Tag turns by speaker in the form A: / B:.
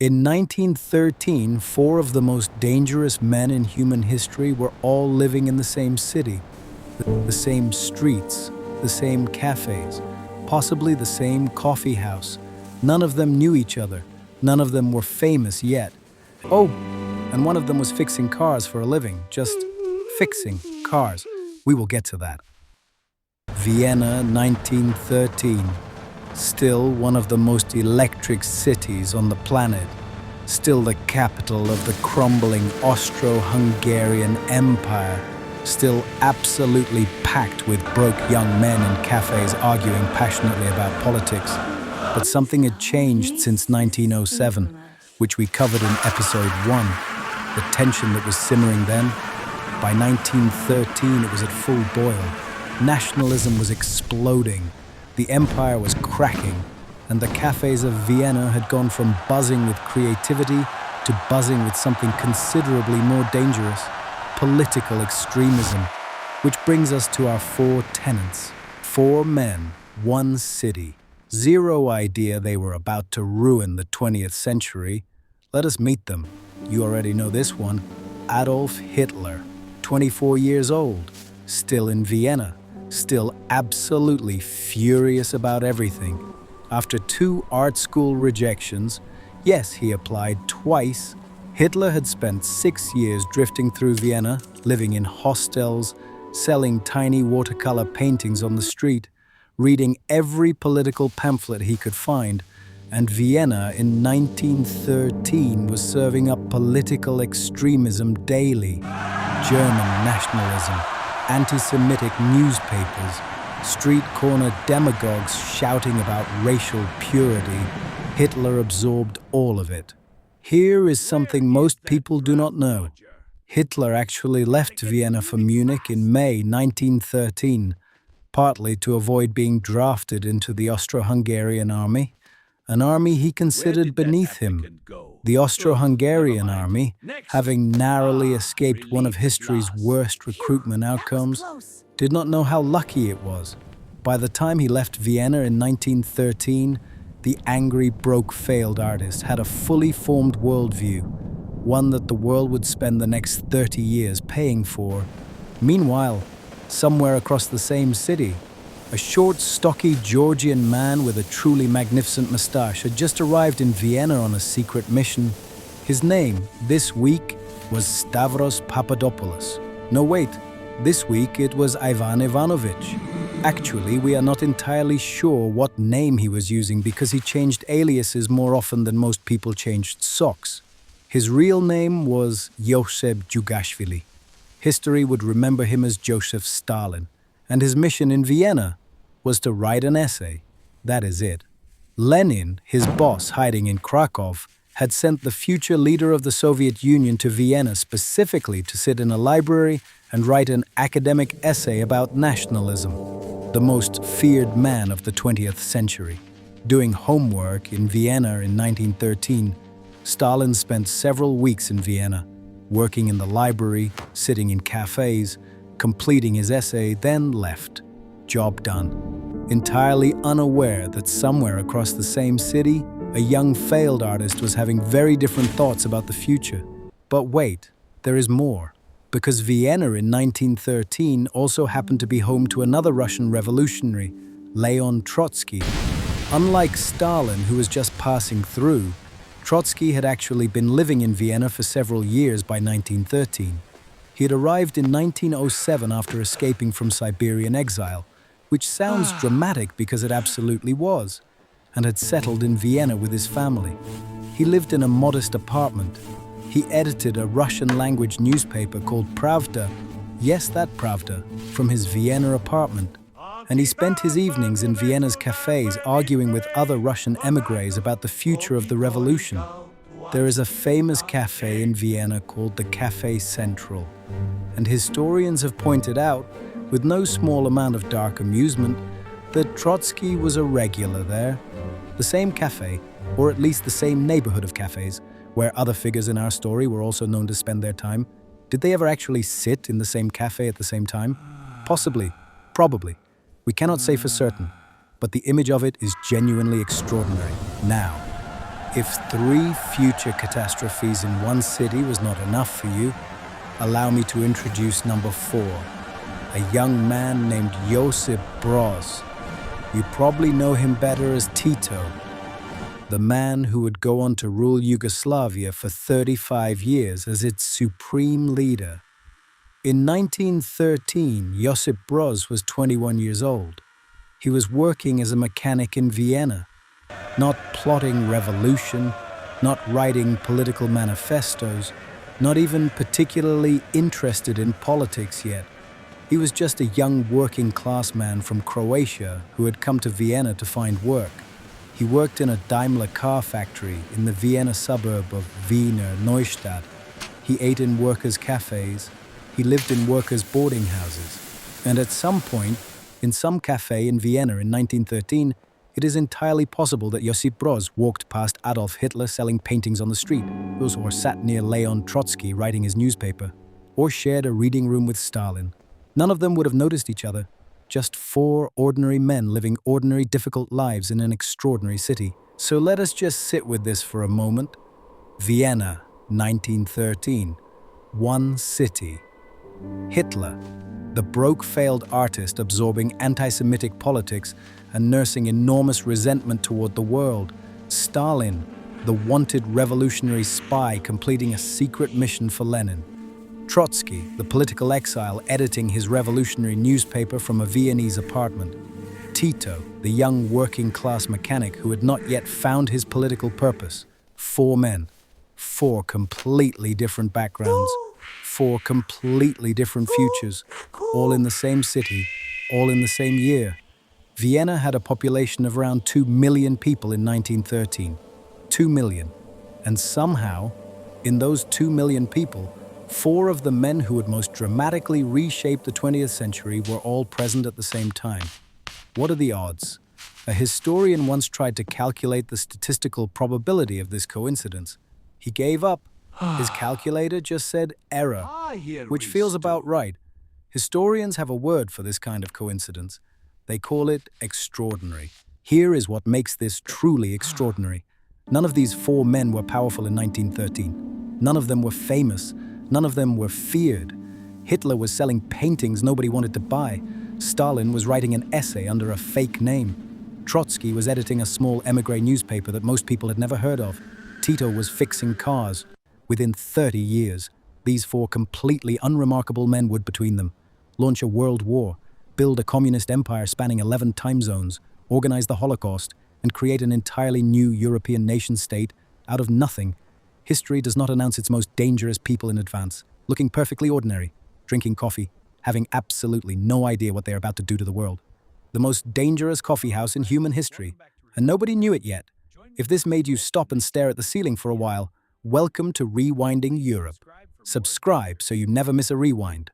A: In 1913, four of the most dangerous men in human history were all living in the same city, the same streets, the same cafes, possibly the same coffee house. None of them knew each other. None of them were famous yet. Oh, and one of them was fixing cars for a living, just fixing cars. We will get to that. Vienna, 1913. Still one of the most electric cities on the planet. Still the capital of the crumbling Austro-Hungarian Empire. Still absolutely packed with broke young men in cafes arguing passionately about politics. But something had changed since 1907, which we covered in episode 1. The tension that was simmering then. By 1913, it was at full boil. Nationalism was exploding. The empire was cracking, and the cafes of Vienna had gone from buzzing with creativity to buzzing with something considerably more dangerous, political extremism, which brings us to our four tenets. 4 men, 1 city. Zero idea they were about to ruin the 20th century. Let us meet them. You already know this one. Adolf Hitler, 24 years old, still in Vienna. Still absolutely furious about everything. After 2 art school rejections, yes, he applied twice, Hitler had spent 6 years drifting through Vienna, living in hostels, selling tiny watercolor paintings on the street, reading every political pamphlet he could find, and Vienna in 1913 was serving up political extremism daily. German nationalism, anti-Semitic newspapers, street corner demagogues shouting about racial purity. Hitler absorbed all of it. Here is something most people do not know. Hitler actually left Vienna for Munich in May 1913, partly to avoid being drafted into the Austro-Hungarian army, an army he considered beneath him. The Austro-Hungarian army, having narrowly escaped one of history's worst recruitment outcomes, did not know how lucky it was. By the time he left Vienna in 1913, the angry, broke, failed artist had a fully formed worldview, one that the world would spend the next 30 years paying for. Meanwhile, somewhere across the same city, a short, stocky Georgian man with a truly magnificent mustache had just arrived in Vienna on a secret mission. His name, this week, was Stavros Papadopoulos. No, wait, this week it was Ivan Ivanovich. Actually, we are not entirely sure what name he was using because he changed aliases more often than most people changed socks. His real name was Josip Jugashvili. History would remember him as Joseph Stalin, and his mission in Vienna was to write an essay. That is it. Lenin, his boss hiding in Krakow, had sent the future leader of the Soviet Union to Vienna specifically to sit in a library and write an academic essay about nationalism, the most feared man of the 20th century. Doing homework in Vienna in 1913, Stalin spent several weeks in Vienna, working in the library, sitting in cafes, completing his essay, then left. Job done. Entirely unaware that somewhere across the same city, a young failed artist was having very different thoughts about the future. But wait, there is more. Because Vienna in 1913 also happened to be home to another Russian revolutionary, Leon Trotsky. Unlike Stalin, who was just passing through, Trotsky had actually been living in Vienna for several years by 1913. He had arrived in 1907 after escaping from Siberian exile, which sounds dramatic because it absolutely was, and had settled in Vienna with his family. He lived in a modest apartment. He edited a Russian-language newspaper called Pravda, yes, that Pravda, from his Vienna apartment. And he spent his evenings in Vienna's cafes arguing with other Russian émigrés about the future of the revolution. There is a famous cafe in Vienna called the Café Central, and historians have pointed out, with no small amount of dark amusement, that Trotsky was a regular there. The same cafe, or at least the same neighborhood of cafes, where other figures in our story were also known to spend their time. Did they ever actually sit in the same cafe at the same time? Possibly, probably. We cannot say for certain, but the image of it is genuinely extraordinary. Now, If 3 future catastrophes in one city was not enough for you, allow me to introduce number 4, a young man named Josip Broz. You probably know him better as Tito, the man who would go on to rule Yugoslavia for 35 years as its supreme leader. In 1913, Josip Broz was 21 years old. He was working as a mechanic in Vienna, not plotting revolution, not writing political manifestos, not even particularly interested in politics yet. He was just a young working-class man from Croatia who had come to Vienna to find work. He worked in a Daimler car factory in the Vienna suburb of Wiener Neustadt. He ate in workers' cafes. He lived in workers' boarding houses. And at some point, in some cafe in Vienna in 1913, it is entirely possible that Josip Broz walked past Adolf Hitler selling paintings on the street, or sat near Leon Trotsky writing his newspaper, or shared a reading room with Stalin. None of them would have noticed each other. Just 4 ordinary men living ordinary, difficult lives in an extraordinary city. So let us just sit with this for a moment. Vienna, 1913. One city. Hitler, the broke, failed artist absorbing anti-Semitic politics and nursing enormous resentment toward the world. Stalin, the wanted revolutionary spy completing a secret mission for Lenin. Trotsky, the political exile editing his revolutionary newspaper from a Viennese apartment. Tito, the young working-class mechanic who had not yet found his political purpose. 4 men, 4 completely different backgrounds, 4 completely different futures, all in the same city, all in the same year. Vienna had a population of around 2 million people in 1913. 2 million. And somehow, in those 2 million people, 4 of the men who would most dramatically reshape the 20th century were all present at the same time. What are the odds? A historian once tried to calculate the statistical probability of this coincidence. He gave up. His calculator just said error, which feels about right. Historians have a word for this kind of coincidence. They call it extraordinary. Here is what makes this truly extraordinary. None of these 4 men were powerful in 1913. None of them were famous. None of them were feared. Hitler was selling paintings nobody wanted to buy. Stalin was writing an essay under a fake name. Trotsky was editing a small émigré newspaper that most people had never heard of. Tito was fixing cars. Within 30 years, these 4 completely unremarkable men would, between them, launch a world war, build a communist empire spanning 11 time zones, organize the Holocaust, and create an entirely new European nation-state out of nothing. History does not announce its most dangerous people in advance, looking perfectly ordinary, drinking coffee, having absolutely no idea what they are about to do to the world. The most dangerous coffee house in human history, and nobody knew it yet. If this made you stop and stare at the ceiling for a while, welcome to Rewinding Europe. Subscribe so you never miss a rewind.